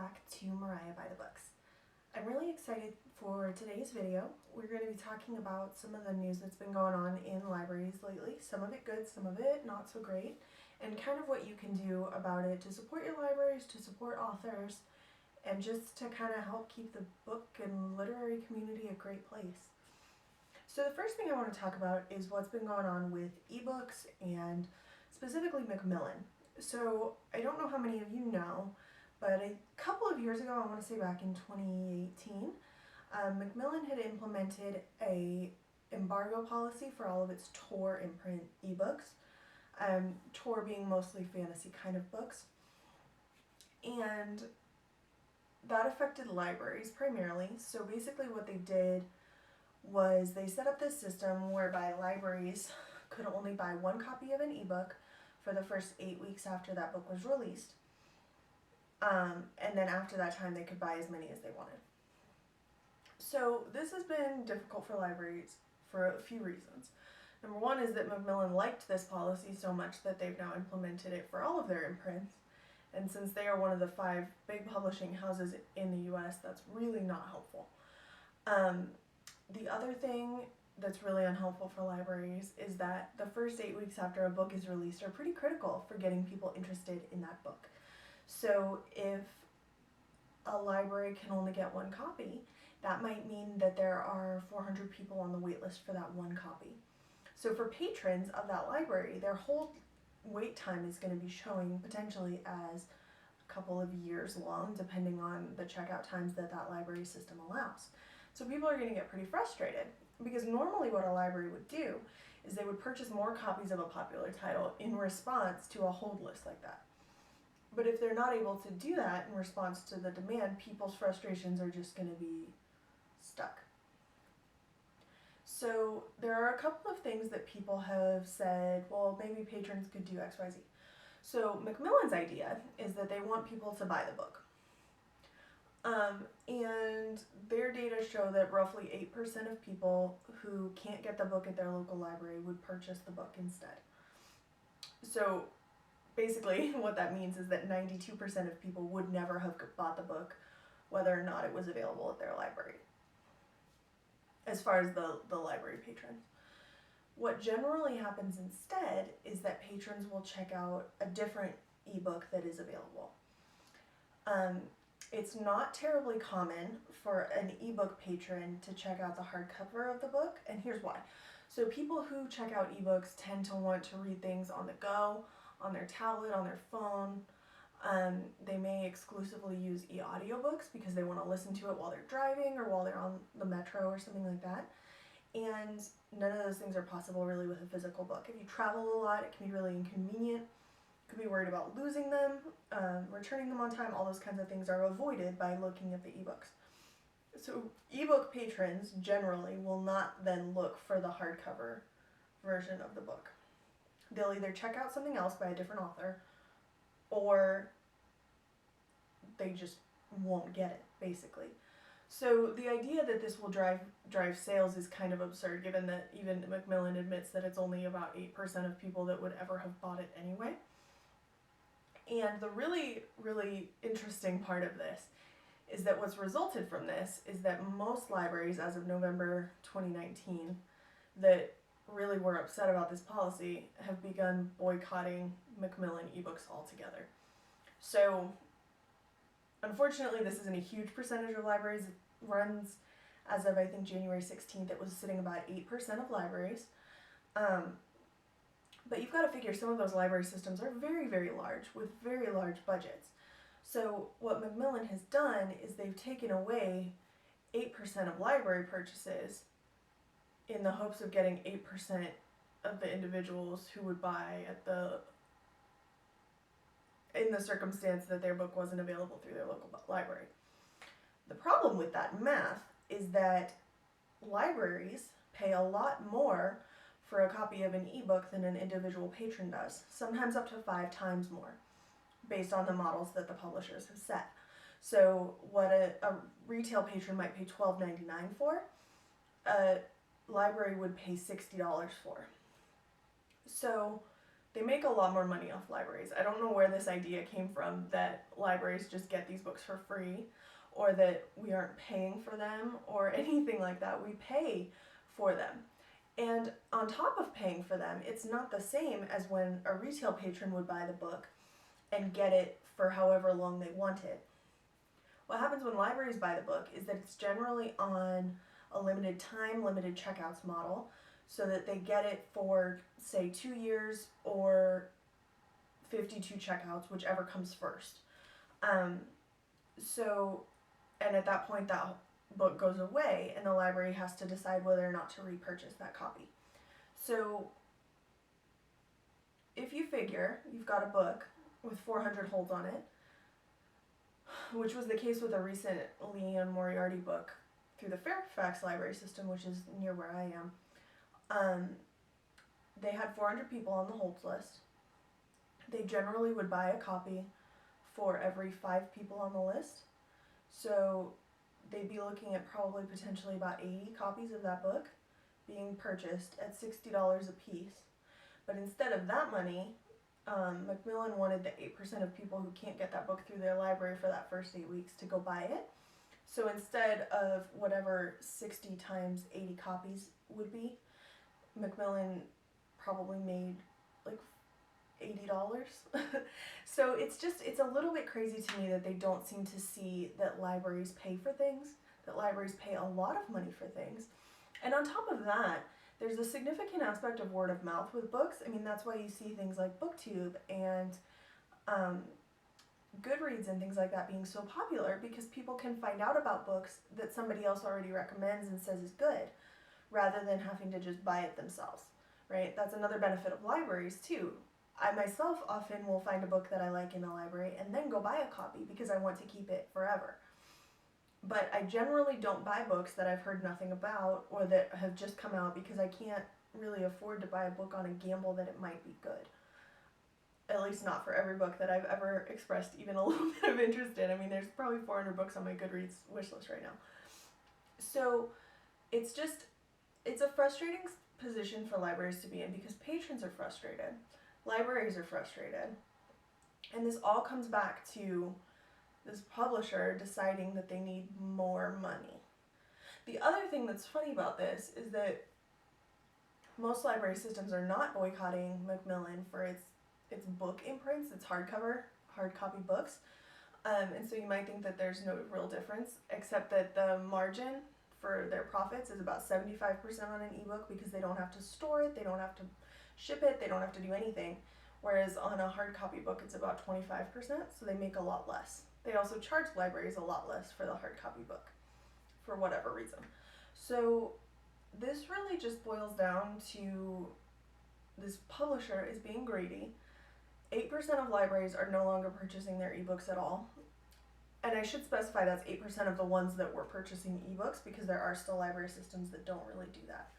back to Mariah by the Books. I'm really excited for today's video. We're going to be talking about some of the news that's been going on in libraries lately, some of it good, some of it not so great, and kind of what you can do about it to support your libraries, to support authors, and just to kind of help keep the book and literary community a great place. So the first thing I want to talk about is what's been going on with ebooks and specifically Macmillan. So I don't know how many of you know, but a couple of years ago, I want to say back in 2018, Macmillan had implemented a embargo policy for all of its Tor imprint ebooks, Tor being mostly fantasy kind of books. And that affected libraries primarily. So basically what they did was they set up this system whereby libraries could only buy one copy of an ebook for the first 8 weeks after that book was released. And then after that time, they could buy as many as they wanted. So this has been difficult for libraries for a few reasons. Number one is that Macmillan liked this policy so much that they've now implemented it for all of their imprints. And since they are one of the 5 big publishing houses in the US, that's really not helpful. The other thing that's really unhelpful for libraries is that the first 8 weeks after a book is released are pretty critical for getting people interested in that book. So if a library can only get one copy, that might mean that there are 400 people on the wait list for that one copy. So for patrons of that library, their whole wait time is going to be showing potentially as a couple of years long, depending on the checkout times that that library system allows. So people are going to get pretty frustrated, because normally what a library would do is they would purchase more copies of a popular title in response to a hold list like that. But if they're not able to do that in response to the demand, people's frustrations are just going to be stuck. So there are a couple of things that people have said, well, maybe patrons could do X, Y, Z. So Macmillan's idea is that they want people to buy the book. And their data show that roughly 8% of people who can't get the book at their local library would purchase the book instead. So basically what that means is that 92% of people would never have bought the book whether or not it was available at their library, as far as the library patrons. What generally happens instead is that patrons will check out a different ebook that is available. It's not terribly common for an ebook patron to check out the hardcover of the book, and here's why. So people who check out ebooks tend to want to read things on the go, on their tablet, on their phone. They may exclusively use e-audiobooks because they want to listen to it while they're driving or while they're on the metro or something like that. And none of those things are possible really with a physical book. If you travel a lot, it can be really inconvenient. You could be worried about losing them, returning them on time. All those kinds of things are avoided by looking at the ebooks. So ebook patrons generally will not then look for the hardcover version of the book. They'll either check out something else by a different author, or they just won't get it, basically. So the idea that this will drive sales is kind of absurd, given that even Macmillan admits that it's only about 8% of people that would ever have bought it anyway. And the really, really interesting part of this is that what's resulted from this is that most libraries, as of November 2019, that really were upset about this policy have begun boycotting Macmillan ebooks altogether. So unfortunately, this isn't a huge percentage of libraries. It runs, as of I think January 16th, it was sitting about 8% of libraries. But you've got to figure some of those library systems are very, very large, with very large budgets. So what Macmillan has done is they've taken away 8% of library purchases in the hopes of getting 8% of the individuals who would buy in the circumstance that their book wasn't available through their local library. The problem with that math is that libraries pay a lot more for a copy of an ebook than an individual patron does, sometimes up to 5 times more, based on the models that the publishers have set. So what a retail patron might pay $12.99 for, a library would pay $60 for. So they make a lot more money off libraries. I don't know where this idea came from that libraries just get these books for free, or that we aren't paying for them or anything like that. We pay for them. And on top of paying for them, it's not the same as when a retail patron would buy the book and get it for however long they want it. What happens when libraries buy the book is that it's generally on a limited time, limited checkouts model, so that they get it for, say, 2 years or 52 checkouts, whichever comes first. And at that point, that book goes away, and the library has to decide whether or not to repurchase that copy. So if you figure you've got a book with 400 holds on it, which was the case with a recent Leanne Moriarty book through the Fairfax library system, which is near where I am, they had 400 people on the holds list. They generally would buy a copy for every 5 people on the list. So they'd be looking at probably potentially about 80 copies of that book being purchased at $60 a piece. But instead of that money, Macmillan wanted the 8% of people who can't get that book through their library for that first 8 weeks to go buy it. So instead of whatever 60 times 80 copies would be, Macmillan probably made like $80. So it's a little bit crazy to me that they don't seem to see that libraries pay for things, that libraries pay a lot of money for things. And on top of that, there's a significant aspect of word of mouth with books. I mean, that's why you see things like BookTube and Goodreads and things like that being so popular, because people can find out about books that somebody else already recommends and says is good, rather than having to just buy it themselves, right? That's another benefit of libraries too. I myself often will find a book that I like in a library and then go buy a copy because I want to keep it forever. But I generally don't buy books that I've heard nothing about or that have just come out, because I can't really afford to buy a book on a gamble that it might be good. At least not for every book that I've ever expressed even a little bit of interest in. I mean, there's probably 400 books on my Goodreads wish list right now. So it's a frustrating position for libraries to be in, because patrons are frustrated, libraries are frustrated, and this all comes back to this publisher deciding that they need more money. The other thing that's funny about this is that most library systems are not boycotting Macmillan for its book imprints, its hard copy books. And so you might think that there's no real difference, except that the margin for their profits is about 75% on an ebook, because they don't have to store it, they don't have to ship it, they don't have to do anything. Whereas on a hard copy book, it's about 25%, so they make a lot less. They also charge libraries a lot less for the hard copy book, for whatever reason. So this really just boils down to this publisher is being greedy. 8% of libraries are no longer purchasing their ebooks at all. And I should specify that's 8% of the ones that were purchasing ebooks, because there are still library systems that don't really do that.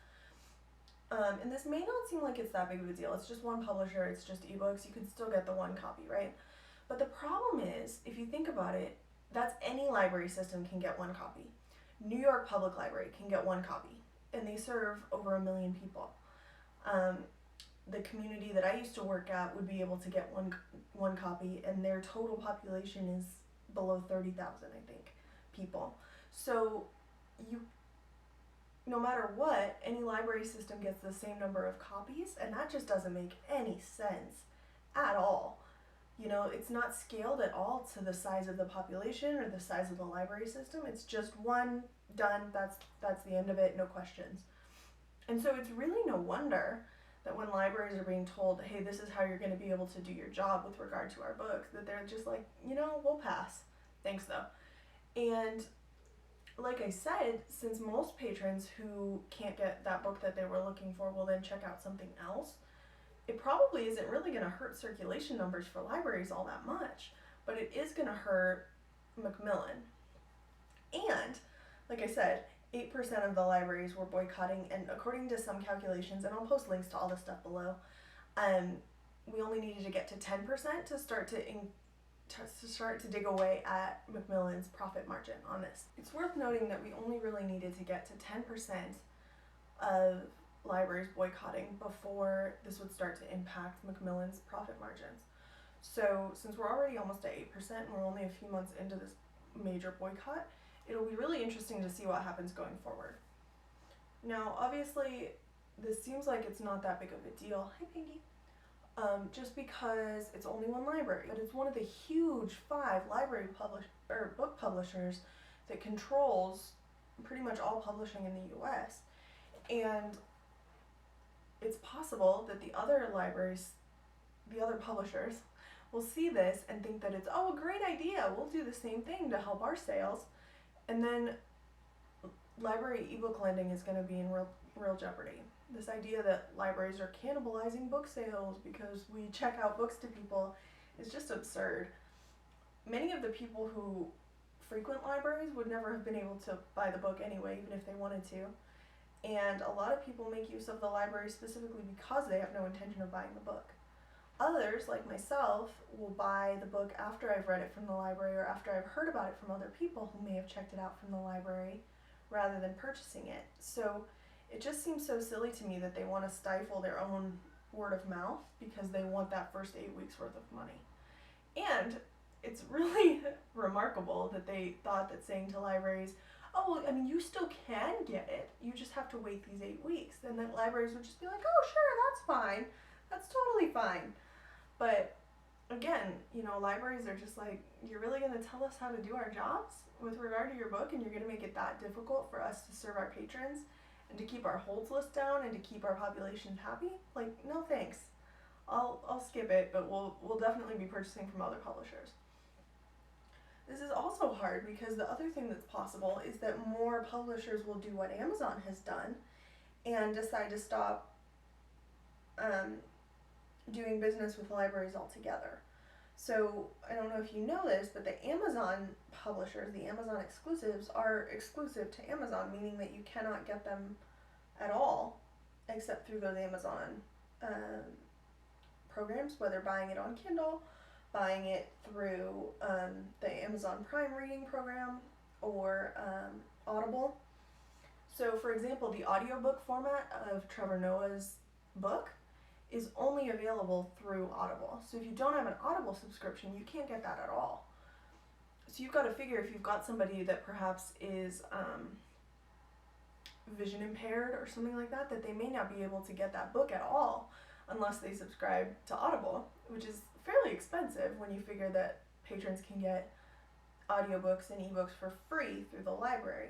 And this may not seem like it's that big of a deal. It's just one publisher, it's just ebooks. You can still get the one copy, right? But the problem is, if you think about it, that's any library system can get one copy. New York Public Library can get one copy, and they serve over 1 million people. The community that I used to work at would be able to get one copy, and their total population is below 30,000, I think, people. So no matter what, any library system gets the same number of copies, and that just doesn't make any sense at all. You know, it's not scaled at all to the size of the population or the size of the library system. It's just one, done, that's the end of it, no questions. And so it's really no wonder that when libraries are being told, hey, this is how you're going to be able to do your job with regard to our books, that they're just like, we'll pass. Thanks, though. And like I said, since most patrons who can't get that book that they were looking for will then check out something else, it probably isn't really going to hurt circulation numbers for libraries all that much, but it is going to hurt Macmillan. And, like I said, 8% of the libraries were boycotting, and according to some calculations, and I'll post links to all this stuff below, we only needed to get to 10% to start to dig away at Macmillan's profit margin on this. It's worth noting that we only really needed to get to 10% of libraries boycotting before this would start to impact Macmillan's profit margins. So since we're already almost at 8% and we're only a few months into this major boycott, it'll be really interesting to see what happens going forward. Now, obviously, this seems like it's not that big of a deal. Hi, Pinky. Just because it's only one library, but it's one of the huge 5 book publishers that controls pretty much all publishing in the U.S. And it's possible that the other libraries, the other publishers, will see this and think that it's, oh, a great idea, we'll do the same thing to help our sales. And then library ebook lending is going to be in real jeopardy. This idea that libraries are cannibalizing book sales because we check out books to people is just absurd. Many of the people who frequent libraries would never have been able to buy the book anyway, even if they wanted to. And a lot of people make use of the library specifically because they have no intention of buying the book. Others, like myself, will buy the book after I've read it from the library or after I've heard about it from other people who may have checked it out from the library rather than purchasing it. So it just seems so silly to me that they want to stifle their own word of mouth because they want that first 8 weeks worth of money. And it's really remarkable that they thought that saying to libraries, oh, well, I mean, you still can get it, you just have to wait these 8 weeks. And then libraries would just be like, oh, sure, that's fine. That's totally fine. But again, you know, libraries are just like, you're really going to tell us how to do our jobs with regard to your book, and you're going to make it that difficult for us to serve our patrons and to keep our holds list down and to keep our population happy? Like, no thanks. I'll skip it, but we'll definitely be purchasing from other publishers. This is also hard because the other thing that's possible is that more publishers will do what Amazon has done and decide to stop doing business with libraries altogether. So I don't know if you know this, but the Amazon publishers, the Amazon exclusives, are exclusive to Amazon, meaning that you cannot get them at all except through those Amazon programs, whether buying it on Kindle, buying it through the Amazon Prime reading program, or Audible. So for example, the audiobook format of Trevor Noah's book is only available through Audible. So if you don't have an Audible subscription, you can't get that at all. So you've got to figure, if you've got somebody that perhaps is vision impaired or something like that, that they may not be able to get that book at all unless they subscribe to Audible, which is fairly expensive when you figure that patrons can get audiobooks and ebooks for free through the library.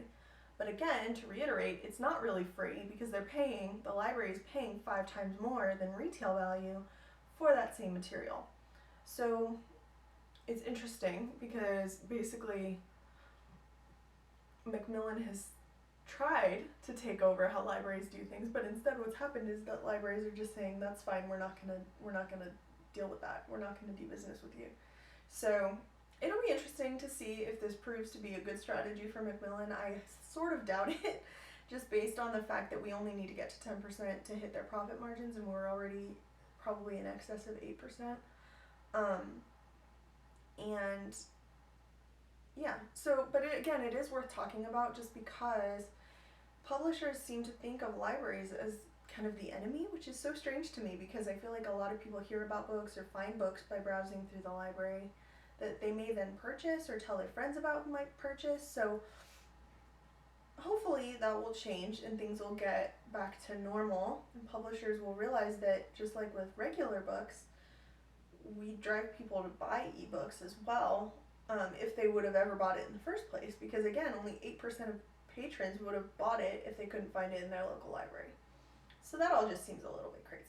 But again, to reiterate, it's not really free because the library is paying 5 times more than retail value for that same material. So it's interesting because basically Macmillan has tried to take over how libraries do things, but instead what's happened is that libraries are just saying, that's fine, we're not gonna deal with that. We're not gonna do business with you. So it'll be interesting to see if this proves to be a good strategy for Macmillan. I sort of doubt it, just based on the fact that we only need to get to 10% to hit their profit margins, and we're already probably in excess of 8%. And yeah, so, but again, it is worth talking about just because publishers seem to think of libraries as kind of the enemy, which is so strange to me because I feel like a lot of people hear about books or find books by browsing through the library that they may then purchase or tell their friends about who might purchase. So hopefully that will change and things will get back to normal, and publishers will realize that just like with regular books, we drive people to buy ebooks as well, if they would have ever bought it in the first place, because again, only 8% of patrons would have bought it if they couldn't find it in their local library. So that all just seems a little bit crazy.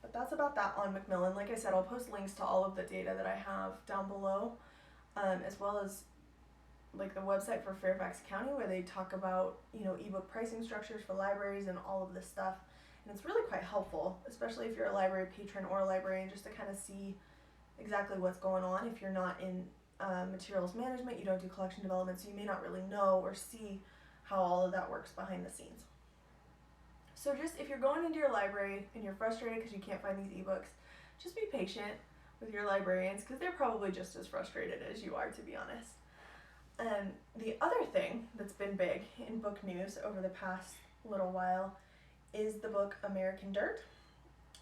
But that's about that on Macmillan. Like I said, I'll post links to all of the data that I have down below, as well as like the website for Fairfax County where they talk about, you know, ebook pricing structures for libraries and all of this stuff. And it's really quite helpful, especially if you're a library patron or a librarian, just to kind of see exactly what's going on. If you're not in materials management, you don't do collection development, so you may not really know or see how all of that works behind the scenes. So just if you're going into your library and you're frustrated because you can't find these ebooks, just be patient with your librarians because they're probably just as frustrated as you are, to be honest. And the other thing that's been big in book news over the past little while is the book American Dirt.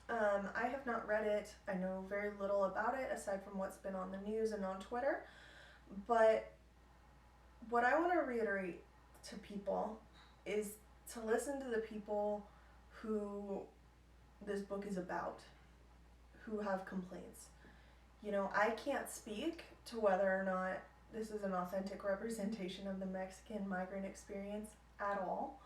I have not read it. I know very little about it aside from what's been on the news and on Twitter. But what I want to reiterate to people is to listen to the people who this book is about, who have complaints. You know, I can't speak to whether or not this is an authentic representation of the Mexican migrant experience at all.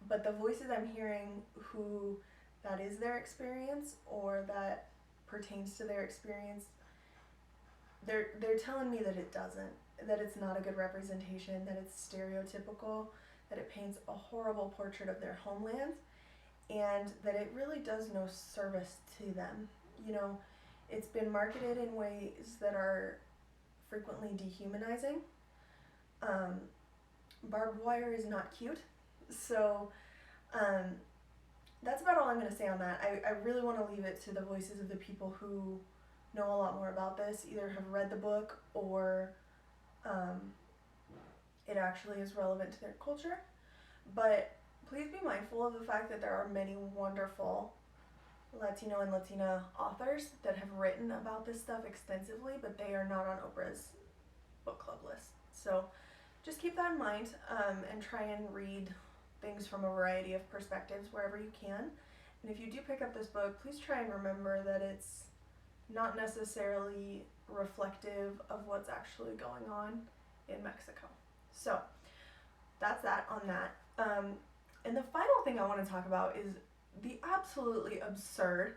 But the voices I'm hearing who that is their experience or that pertains to their experience, they're telling me that it doesn't, that it's not a good representation, that it's stereotypical, that it paints a horrible portrait of their homeland, and that it really does no service to them. You know, it's been marketed in ways that are frequently dehumanizing. Barbed wire is not cute. So that's about all I'm going to say on that. I really want to leave it to the voices of the people who know a lot more about this, either have read the book or it actually is relevant to their culture. But please be mindful of the fact that there are many wonderful Latino and Latina authors that have written about this stuff extensively, but they are not on Oprah's book club list. So just keep that in mind and try and read things from a variety of perspectives wherever you can. And if you do pick up this book, please try and remember that it's not necessarily reflective of what's actually going on in Mexico. So that's that on that. And the final thing I want to talk about is the absolutely absurd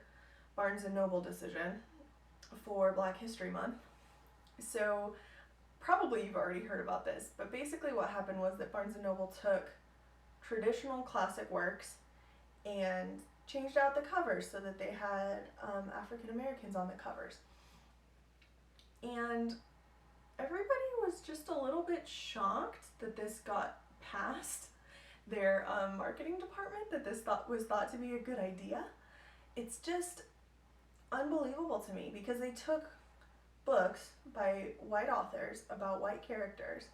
Barnes & Noble decision for Black History Month. So probably you've already heard about this, but basically what happened was that Barnes & Noble took traditional classic works and changed out the covers so that they had African Americans on the covers. And everybody was just a little bit shocked that this got past their marketing department, that this was thought to be a good idea. It's just unbelievable to me because they took books by white authors about white characters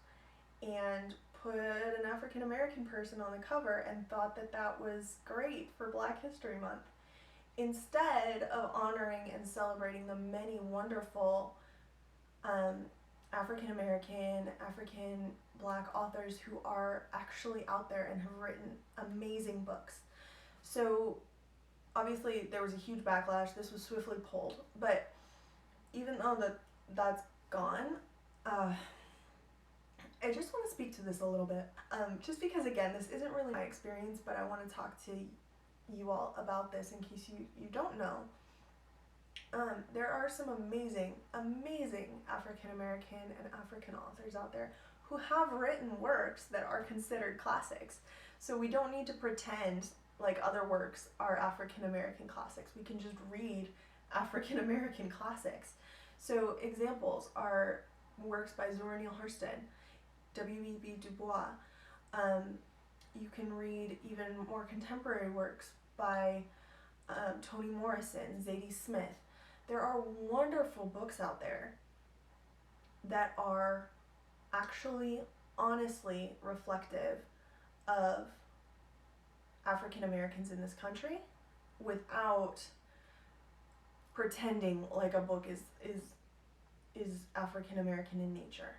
and put an African American person on the cover and thought that that was great for Black History Month, instead of honoring and celebrating the many wonderful African American, African Black authors who are actually out there and have written amazing books. So obviously there was a huge backlash. This was swiftly pulled, but even though that's gone, I just want to speak to this a little bit, just because again this isn't really my experience, but I want to talk to you all about this in case you don't know. There are some amazing African American and African authors out there who have written works that are considered classics. So we don't need to pretend like other works are African American classics. We can just read African American classics. So examples are works by Zora Neale Hurston, W.E.B. Du Bois. You can read even more contemporary works by Toni Morrison, Zadie Smith. There are wonderful books out there that are actually honestly reflective of African Americans in this country without pretending like a book is African American in nature.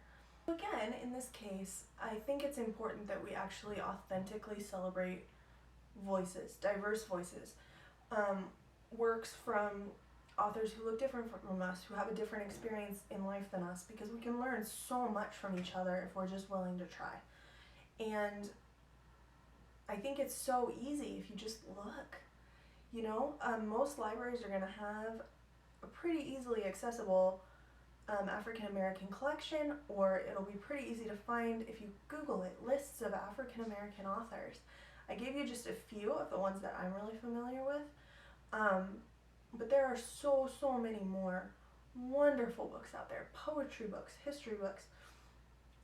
Again, in this case, I think it's important that we actually authentically celebrate voices, diverse voices, works from authors who look different from us, who have a different experience in life than us, because we can learn so much from each other if we're just willing to try. And I think it's so easy if you just look. You know, most libraries are going to have a pretty easily accessible African American collection, or it'll be pretty easy to find if you Google it, lists of African American authors. I gave you just a few of the ones that I'm really familiar with, but there are so many more wonderful books out there, poetry books, history books.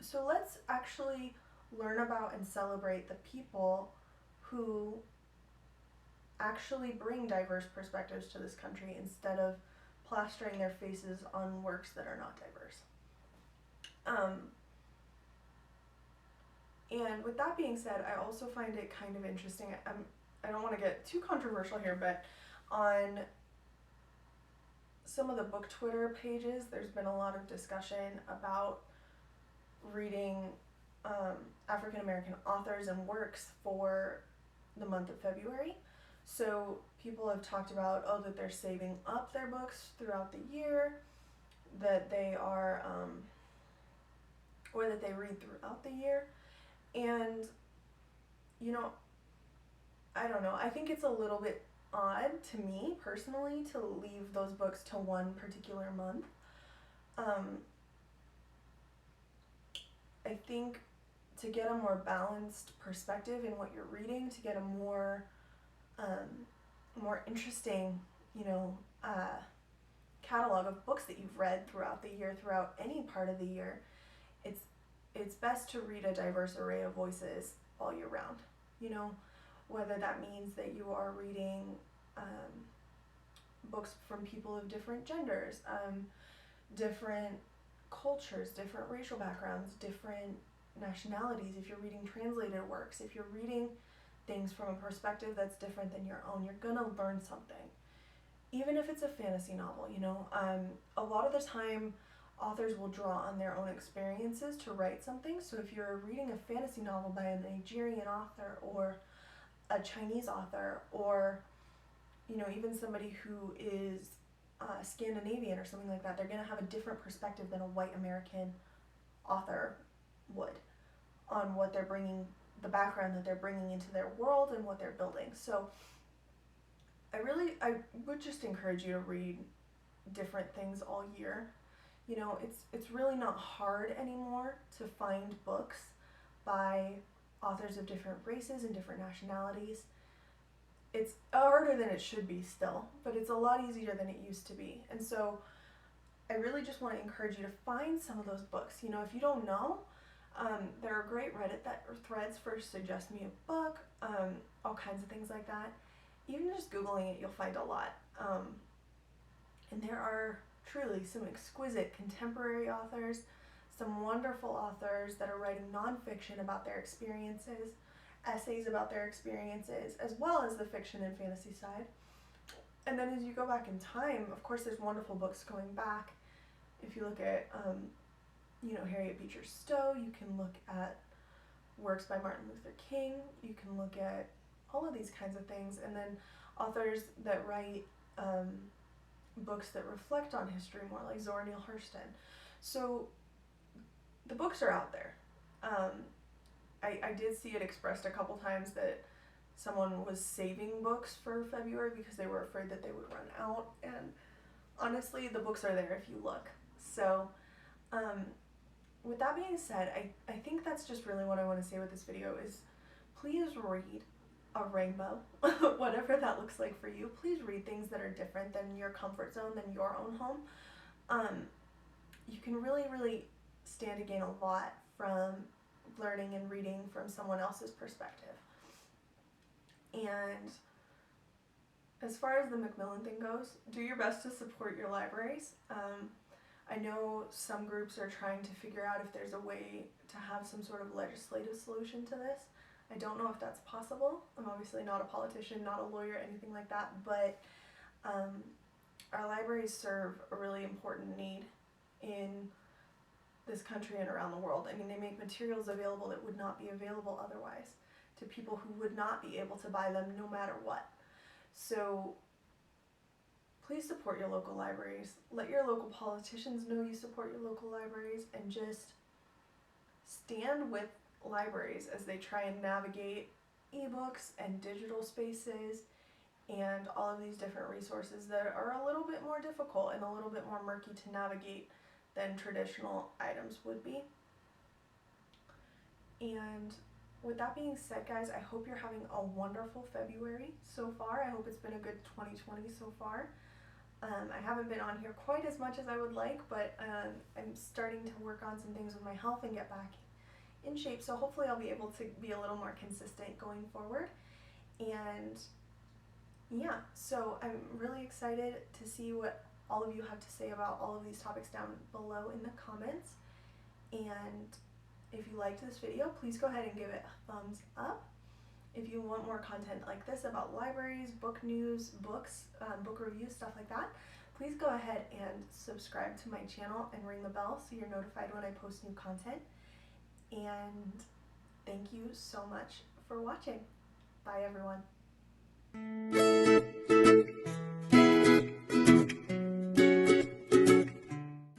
So let's actually learn about and celebrate the people who actually bring diverse perspectives to this country instead of plastering their faces on works that are not diverse. And with that being said, I also find it kind of interesting. I don't want to get too controversial here, but on some of the book Twitter pages, there's been a lot of discussion about reading African American authors and works for the month of February. So people have talked about, that they're saving up their books throughout the year, that they are, or that they read throughout the year. And, I don't know, I think it's a little bit odd to me personally to leave those books to one particular month. I think to get a more balanced perspective in what you're reading, to get a more interesting, catalog of books that you've read throughout the year, throughout any part of the year, it's best to read a diverse array of voices all year round. Whether that means that you are reading books from people of different genders, different cultures, different racial backgrounds, different nationalities. If you're reading translated works, if you're reading things from a perspective that's different than your own, you're gonna learn something. Even if it's a fantasy novel, a lot of the time authors will draw on their own experiences to write something. So if you're reading a fantasy novel by a Nigerian author or a Chinese author, or even somebody who is Scandinavian or something like that, they're going to have a different perspective than a white American author would on what they're bringing, the background that they're bringing into their world and what they're building. So I would just encourage you to read different things all year. It's really not hard anymore to find books by authors of different races and different nationalities. It's harder than it should be still, but it's a lot easier than it used to be. And so I really just want to encourage you to find some of those books. If you don't know, there are great Reddit threads for Suggest Me a Book, all kinds of things like that. Even just Googling it, you'll find a lot. And there are truly some exquisite contemporary authors, some wonderful authors that are writing nonfiction about their experiences, essays about their experiences, as well as the fiction and fantasy side. And then as you go back in time, of course, there's wonderful books going back. If you look at, Harriet Beecher Stowe, you can look at works by Martin Luther King, you can look at all of these kinds of things, and then authors that write books that reflect on history more, like Zora Neale Hurston. So the books are out there. I did see it expressed a couple times that someone was saving books for February because they were afraid that they would run out, and honestly, the books are there if you look. So with that being said, I think that's just really what I want to say with this video is please read a rainbow, whatever that looks like for you. Please read things that are different than your comfort zone, than your own home. You can really, really stand to gain a lot from learning and reading from someone else's perspective. And as far as the Macmillan thing goes, do your best to support your libraries. I know some groups are trying to figure out if there's a way to have some sort of legislative solution to this. I don't know if that's possible. I'm obviously not a politician, not a lawyer, anything like that, but our libraries serve a really important need in this country and around the world. I mean, they make materials available that would not be available otherwise to people who would not be able to buy them no matter what. So please support your local libraries. Let your local politicians know you support your local libraries, and just stand with libraries as they try and navigate ebooks and digital spaces and all of these different resources that are a little bit more difficult and a little bit more murky to navigate than traditional items would be. And with that being said, guys, I hope you're having a wonderful February so far. I hope it's been a good 2020 so far. I haven't been on here quite as much as I would like, but I'm starting to work on some things with my health and get back in shape, so hopefully I'll be able to be a little more consistent going forward. And yeah, so I'm really excited to see what all of you have to say about all of these topics down below in the comments. And If you liked this video, please go ahead and give it a thumbs up. If you want more content like this about libraries, book news, books, book reviews, stuff like that, please go ahead and subscribe to my channel and ring the bell so you're notified when I post new content. And thank you so much for watching. Bye everyone.